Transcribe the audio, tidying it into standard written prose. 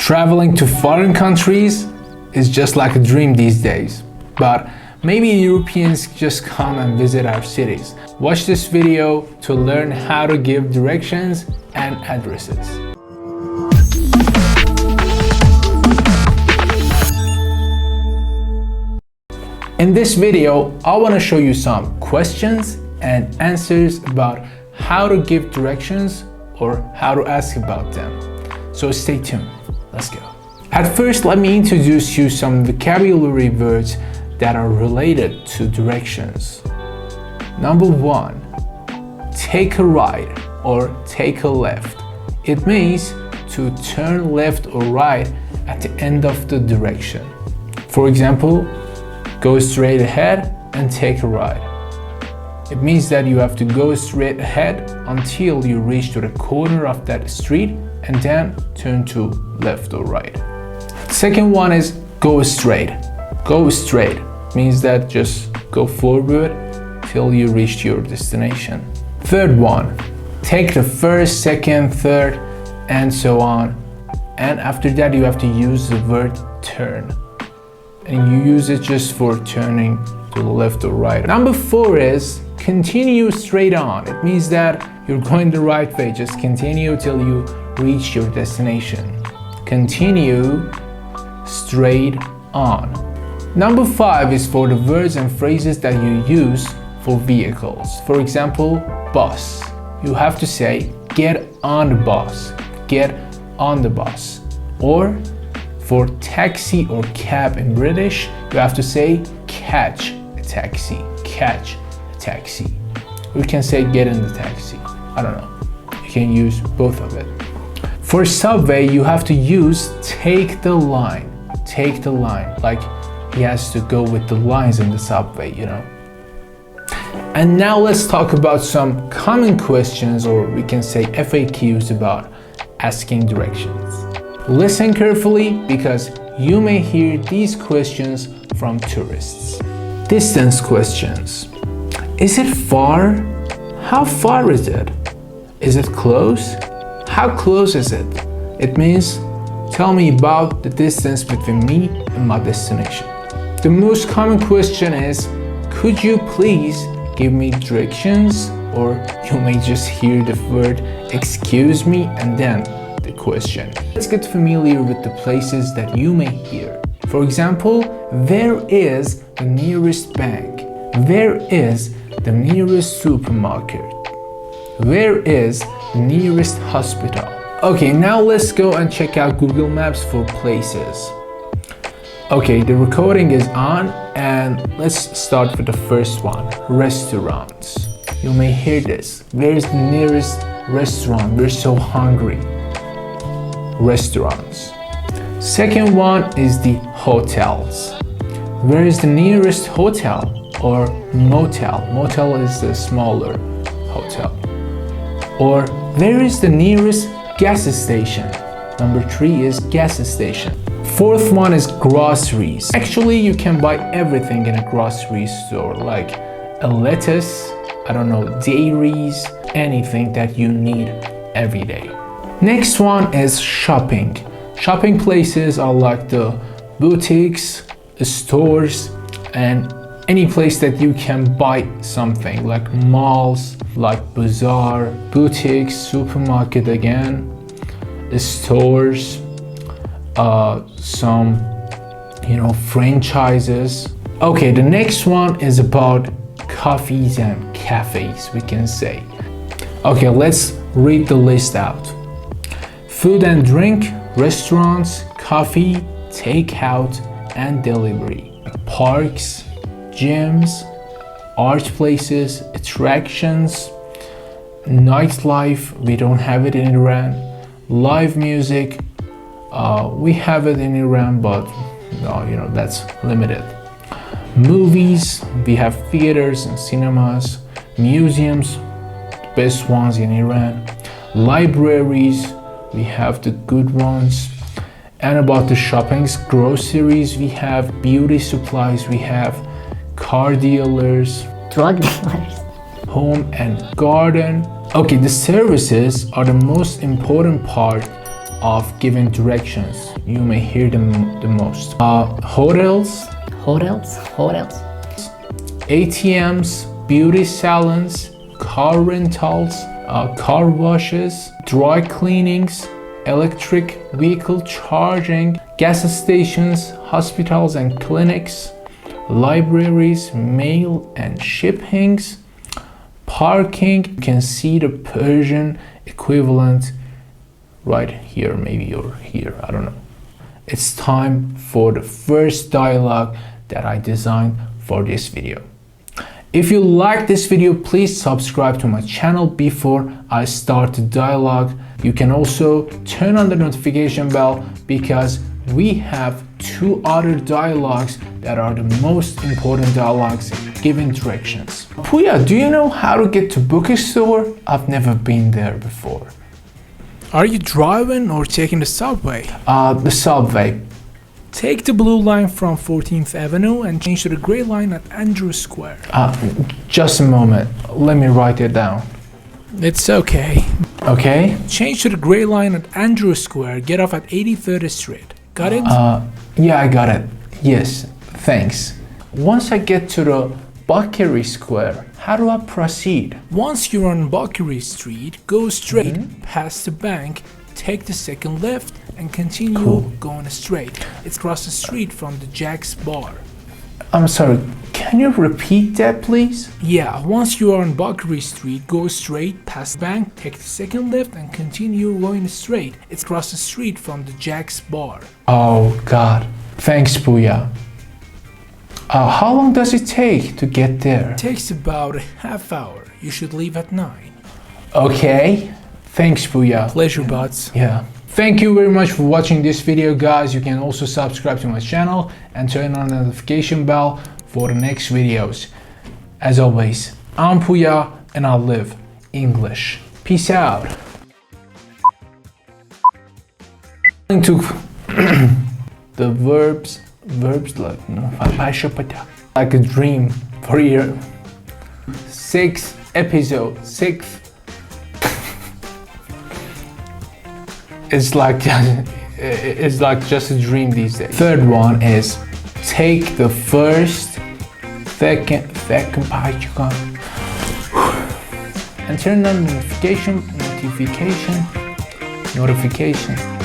Traveling to foreign countries is just like a dream these days, but maybe Europeans just come and visit our cities. Watch this video to learn how to give directions and addresses. In this video, I want to show you some questions and answers about how to give directions or how to ask about them. So stay tuned. Let's go. At first, let me introduce you some vocabulary words that are related to directions. Number one, take a right or take a left. It means to turn left or right at the end of the direction. For example, go straight ahead and take a right. It means that you have to go straight ahead until you reach to the corner of that street and then turn to left or right. Second one is go straight. Go straight means that just go forward till you reach your destination. Third one, take the first, second, third, and so on. And after that you have to use the word turn. And you use it just for turning to the left or right. Number four is continue straight on. It means that you're going the right way. Just continue till you reach your destination. Continue straight on. Number five is for the words and phrases that you use for vehicles. For example, bus. You have to say get on the bus. Get on the bus. Or for taxi or cab in British, you have to say catch a taxi. Catch a taxi. We can say get in the taxi. I don't know. You can use both of it. For subway, you have to use take the line. Take the line. Like he has to go with the lines in the subway, you know. And now let's talk about some common questions, or we can say FAQs, about asking directions. Listen carefully because you may hear these questions from tourists. Distance questions. Is it far? How far is it? Is it close? How close is it? It means tell me about the distance between me and my destination. The most common question is, could you please give me directions? Or you may just hear the word excuse me and then the question. Let's get familiar with the places that you may hear. For example, where is the nearest bank? Where is the nearest supermarket? Where is the nearest hospital? Okay, now let's go and check out Google Maps for places. Okay, the recording is on and let's start with the first one, restaurants. You may hear this. Where is the nearest restaurant? We're so hungry. Restaurants. Second one is the hotels. Where is the nearest hotel or motel? Motel is the smaller hotel. Or where is the nearest gas station? Number three is gas station. Fourth one is groceries. Actually, you can buy everything in a grocery store, like a lettuce, I don't know, dairies, anything that you need every day. Next one is shopping. Shopping places are like the boutiques, stores, and any place that you can buy something, like malls, like bazaar, boutiques, supermarket again, stores, some, you know, franchises. Okay, the next one is about coffees and cafes, we can say. Okay, let's read the list out. Food and drink, restaurants, coffee, takeout, and delivery. Parks, gyms, art places, attractions, nightlife, we don't have it in Iran. Live music, we have it in Iran, but you know, that's limited. Movies, we have theaters and cinemas, museums, the best ones in Iran. Libraries, we have the good ones. And about the shoppings, groceries, we have beauty supplies, we have car dealers, drug dealers, home and garden. Okay, the services are the most important part of giving directions you may hear them the most. Hotels, ATMs, beauty salons, car rentals, car washes, dry cleanings, electric vehicle charging, gas stations, hospitals and clinics, libraries, mail and shippings, parking. You can see the Persian equivalent right here, maybe, or here, I don't know. It's time for the first dialogue that I designed for this video. If you like this video, please subscribe to my channel before I start the dialogue. You can also turn on the notification bell because we have 2 other dialogues that are the most important dialogues giving directions. Pooya, do you know how to get to bookstore? I've never been there before. Are you driving or taking the subway? The subway. Take the blue line from 14th Avenue and change to the gray line at Andrew Square. Just a moment. Let me write it down. It's okay. Okay? Change to the gray line at Andrew Square. Get off at 83rd Street. Got it? Yeah, I got it. Yes, thanks. Once I get to the Buckery Square, how do I proceed? Once you're on Buckery Street, go straight past the bank, take the second left, and continue going straight. It's across the street from the Jack's Bar. I'm sorry, can you repeat that, please? Yeah, once you are on Buckery Street, go straight past the bank, take the second left, and continue going straight. It's across the street from the Jack's Bar. Oh, God. Thanks, Pooya. How long does it take to get there? It takes about a half hour. You should leave at 9. Okay. Thanks, Pooya. Pleasure, buds. Yeah. Thank you very much for watching this video, guys. You can also subscribe to my channel and turn on the notification bell for the next videos. As always, I'm Pooya and I live English. Peace out. To the verbs like a dream for your 6th episode. 6th. It's like just a dream these days. Third one is take the first, second and turn on notification.